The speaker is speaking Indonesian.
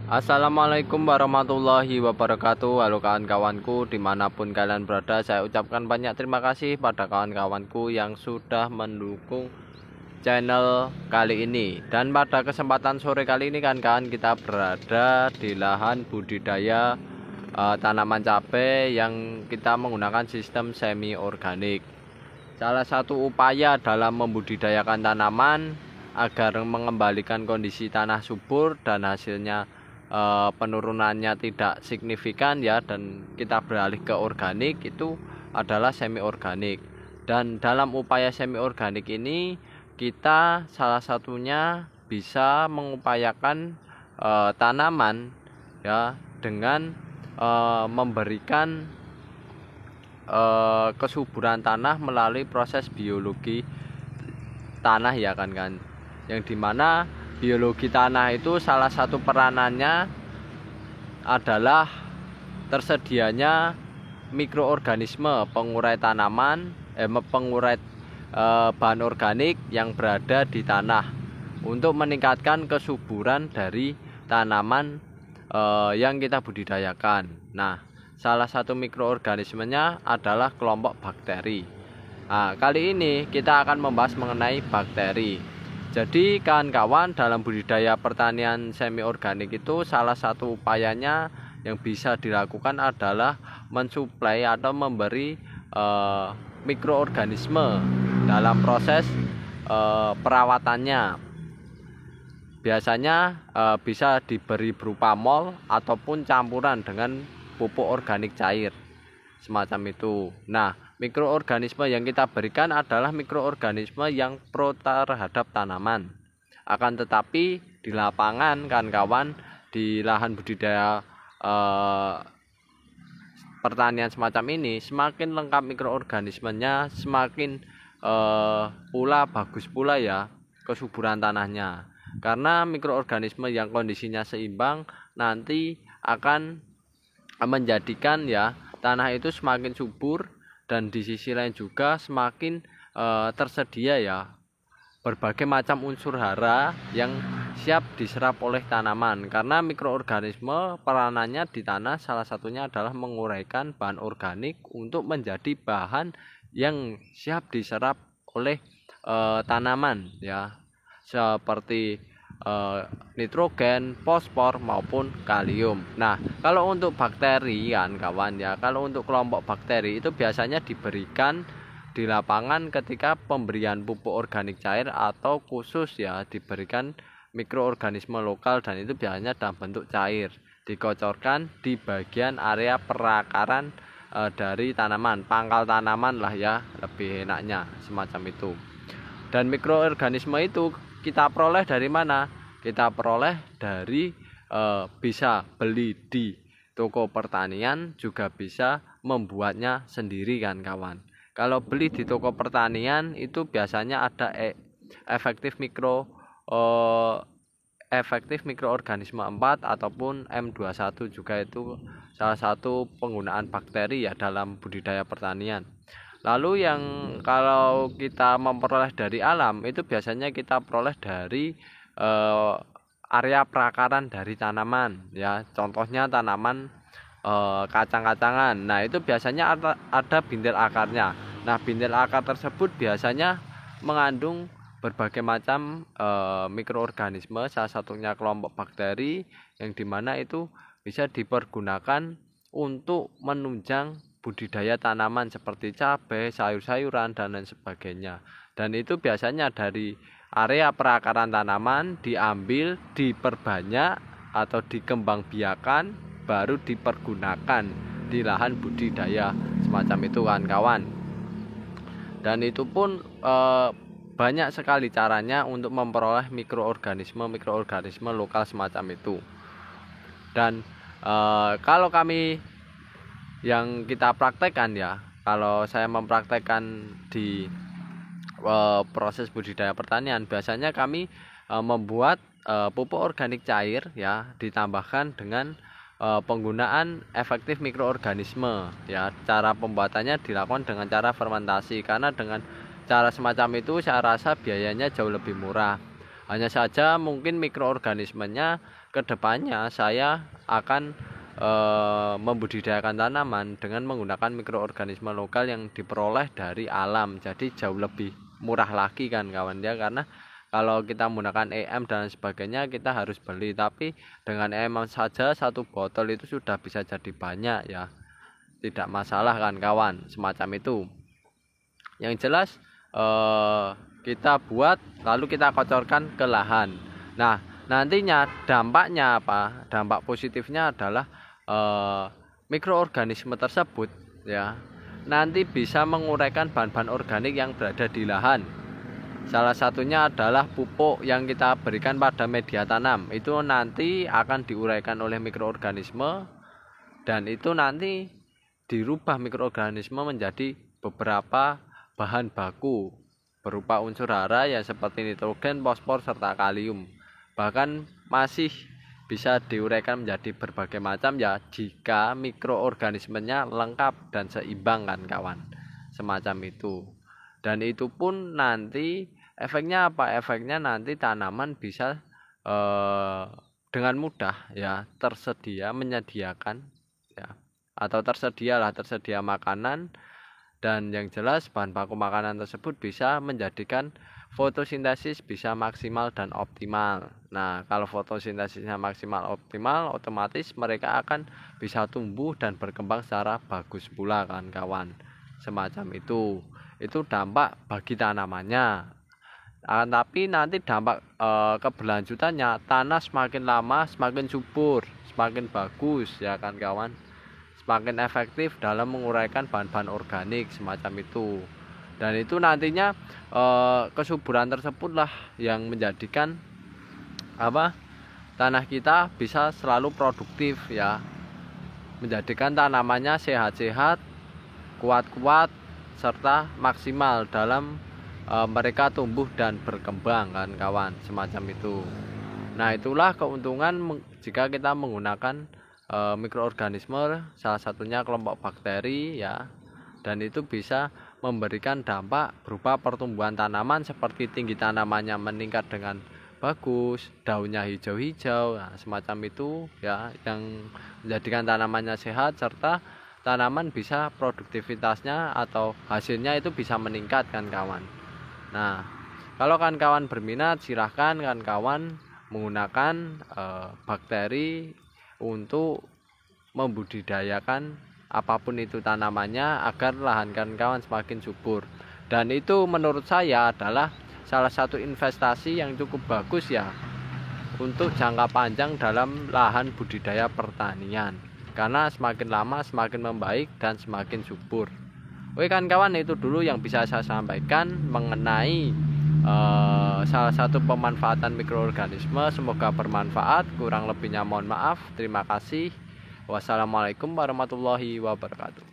Assalamualaikum warahmatullahi wabarakatuh. Halo kawan-kawanku dimanapun kalian berada, saya ucapkan banyak terima kasih pada kawan-kawanku yang sudah mendukung channel kali ini. Dan pada kesempatan sore kali ini kawan-kawan, kita berada di lahan budidaya tanaman cabai yang kita menggunakan sistem semi organik. Salah satu upaya dalam membudidayakan tanaman agar mengembalikan kondisi tanah subur dan hasilnya penurunannya tidak signifikan ya, dan kita beralih ke organik, itu adalah semi organik. Dan dalam upaya semi organik ini kita salah satunya bisa mengupayakan tanaman ya dengan memberikan kesuburan tanah melalui proses biologi tanah ya kan, yang dimana biologi tanah itu salah satu peranannya adalah tersedianya mikroorganisme pengurai tanaman, pengurai bahan organik yang berada di tanah untuk meningkatkan kesuburan dari tanaman yang kita budidayakan. Nah, salah satu mikroorganismenya adalah kelompok bakteri. Nah, kali ini kita akan membahas mengenai bakteri. Jadi kawan-kawan, dalam budidaya pertanian semi organik itu salah satu upayanya yang bisa dilakukan adalah mensuplai atau memberi mikroorganisme dalam proses perawatannya. Biasanya bisa diberi berupa mol ataupun campuran dengan pupuk organik cair semacam itu. Nah, mikroorganisme yang kita berikan adalah mikroorganisme yang pro terhadap tanaman. Akan tetapi di lapangan kawan-kawan, di lahan budidaya pertanian semacam ini, semakin lengkap mikroorganismenya, semakin pula bagus pula ya kesuburan tanahnya. Karena mikroorganisme yang kondisinya seimbang nanti akan menjadikan ya tanah itu semakin subur, dan di sisi lain juga semakin tersedia ya berbagai macam unsur hara yang siap diserap oleh tanaman. Karena mikroorganisme peranannya di tanah salah satunya adalah menguraikan bahan organik untuk menjadi bahan yang siap diserap oleh tanaman ya, seperti nitrogen, fosfor maupun kalium. Nah, kalau untuk bakteri kan kawan ya, kalau untuk kelompok bakteri itu biasanya diberikan di lapangan ketika pemberian pupuk organik cair, atau khusus ya diberikan mikroorganisme lokal, dan itu biasanya dalam bentuk cair, dikocorkan di bagian area perakaran dari tanaman, pangkal tanaman lah ya, lebih enaknya semacam itu. Dan mikroorganisme itu kita peroleh dari mana? Kita peroleh dari bisa beli di toko pertanian, juga bisa membuatnya sendiri kan kawan. Kalau beli di toko pertanian itu biasanya ada efektif mikroorganisme 4 ataupun M21, juga itu salah satu penggunaan bakteri ya dalam budidaya pertanian. Lalu yang kalau kita memperoleh dari alam itu biasanya kita peroleh dari area perakaran dari tanaman ya. Contohnya tanaman kacang-kacangan. Nah, itu biasanya ada bintil akarnya. Nah, bintil akar tersebut biasanya mengandung berbagai macam mikroorganisme, salah satunya kelompok bakteri, yang dimana itu bisa dipergunakan untuk menunjang budidaya tanaman seperti cabai, sayur-sayuran, dan lain sebagainya. Dan itu biasanya dari area perakaran tanaman diambil, diperbanyak atau dikembangbiakan, baru dipergunakan di lahan budidaya semacam itu kan kawan. Dan itu pun banyak sekali caranya untuk memperoleh mikroorganisme lokal semacam itu. Dan kalau kami yang kita praktekkan ya, kalau saya mempraktekkan di proses budidaya pertanian, biasanya kami membuat pupuk organik cair ya, ditambahkan dengan penggunaan efektif mikroorganisme ya. Cara pembuatannya dilakukan dengan cara fermentasi, karena dengan cara semacam itu saya rasa biayanya jauh lebih murah. Hanya saja mungkin mikroorganismenya kedepannya saya akan membudidayakan tanaman dengan menggunakan mikroorganisme lokal yang diperoleh dari alam, jadi jauh lebih murah lagi kan kawan ya, karena kalau kita menggunakan EM dan sebagainya kita harus beli, tapi dengan EM saja satu botol itu sudah bisa jadi banyak ya, tidak masalah kan kawan, semacam itu. Yang jelas kita buat lalu kita kocorkan ke lahan. Nah nantinya dampaknya apa? Dampak positifnya adalah mikroorganisme tersebut ya nanti bisa menguraikan bahan-bahan organik yang berada di lahan. Salah satunya adalah pupuk yang kita berikan pada media tanam, itu nanti akan diuraikan oleh mikroorganisme, dan itu nanti dirubah mikroorganisme menjadi beberapa bahan baku berupa unsur hara yang seperti nitrogen, fosfor, serta kalium. Bahkan masih bisa diuraikan menjadi berbagai macam ya jika mikroorganismenya lengkap dan seimbang kan kawan, semacam itu. Dan itu pun nanti efeknya apa? Efeknya nanti tanaman bisa dengan mudah ya menyediakan ya, atau tersedia makanan, dan yang jelas bahan baku makanan tersebut bisa menjadikan fotosintesis bisa maksimal dan optimal. Nah kalau fotosintesisnya maksimal optimal, otomatis mereka akan bisa tumbuh dan berkembang secara bagus pula kan kawan, semacam itu. Itu dampak bagi tanamannya. Tapi nanti dampak keberlanjutannya, tanah semakin lama semakin subur, semakin bagus ya kan kawan, semakin efektif dalam menguraikan bahan-bahan organik semacam itu. Dan itu nantinya kesuburan tersebutlah yang menjadikan tanah kita bisa selalu produktif ya, menjadikan tanamannya sehat-sehat, kuat-kuat, serta maksimal dalam mereka tumbuh dan berkembang kan kawan, semacam itu. Nah itulah keuntungan jika kita menggunakan mikroorganisme, salah satunya kelompok bakteri ya, dan itu bisa memberikan dampak berupa pertumbuhan tanaman seperti tinggi tanamannya meningkat dengan bagus, daunnya hijau-hijau, nah, semacam itu ya, yang menjadikan tanamannya sehat, serta tanaman bisa produktivitasnya atau hasilnya itu bisa meningkat kan kawan. Nah kalau kawan berminat, silahkan kawan menggunakan bakteri untuk membudidayakan apapun itu tanamannya agar lahan kawan semakin subur. Dan itu menurut saya adalah salah satu investasi yang cukup bagus ya untuk jangka panjang dalam lahan budidaya pertanian, karena semakin lama semakin membaik dan semakin subur. Oke kawan, itu dulu yang bisa saya sampaikan mengenai salah satu pemanfaatan mikroorganisme. Semoga bermanfaat, kurang lebihnya mohon maaf. Terima kasih. Wassalamualaikum warahmatullahi wabarakatuh.